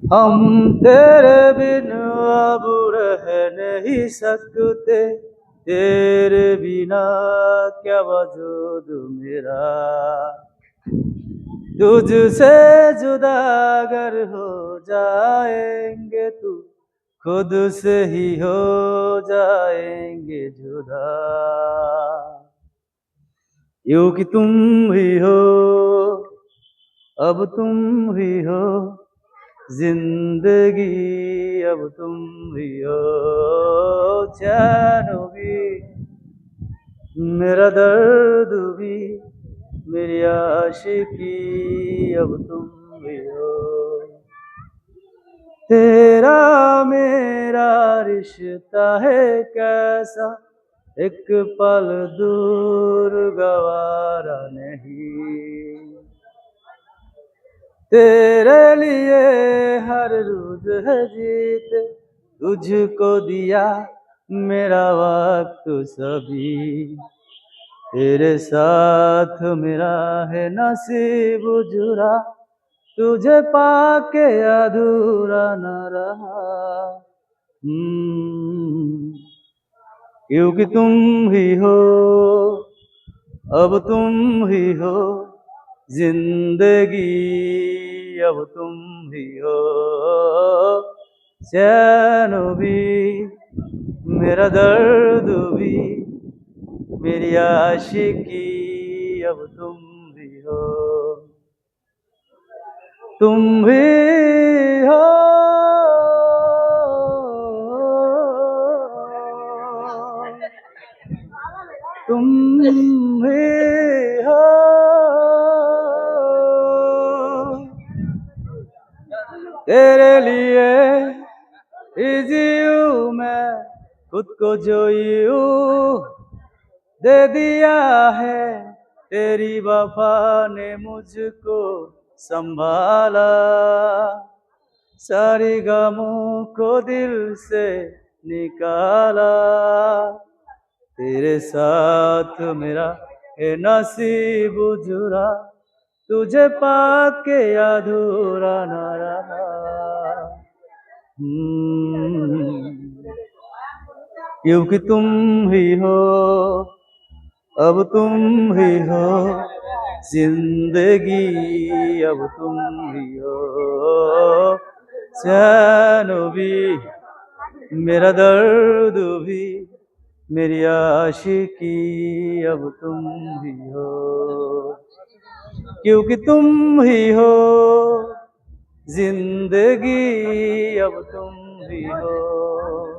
हम तेरे बिन अब रह नहीं सकते, तेरे बिना क्या वजूद मेरा। तुझसे जुदा अगर हो जाएंगे तू, खुद से ही हो जाएंगे जुदा। यूं कि तुम ही हो, अब तुम ही हो जिंदगी, अब तुम ही हो चैन भी, मेरा दर्द भी, मेरी आशिकी, अब तुम ही हो। तेरा मेरा रिश्ता है कैसा, एक पल दूर गवारा नहीं। तेरे लिए हर रोज है जीते, तुझको दिया मेरा वक्त सभी। तेरे साथ मेरा है नसीब जुड़ा, तुझे पाके अधूरा न रहा। क्योंकि तुम ही हो, अब तुम ही हो जिंदगी, अब तुम ही हो चैन भी, मेरा दर्द भी, मेरी आशिकी, अब तुम भी हो। तुम भी हो, तुम भी हो, तेरे लिए ही जीऊं मैं, खुद को जो यूं दे दिया है, तेरी वफा ने मुझको संभाला। सारी गमों को दिल से निकाला, तेरे साथ मेरा है नसीब जुड़ा, तुझे पाके अधूरा न रहा। क्योंकि तुम ही हो, अब तुम ही हो जिंदगी, अब तुम ही हो चैन भी, मेरा दर्द भी, मेरी आशिकी, अब तुम ही हो। क्योंकि तुम ही हो जिंदगी, अब तुम ही हो।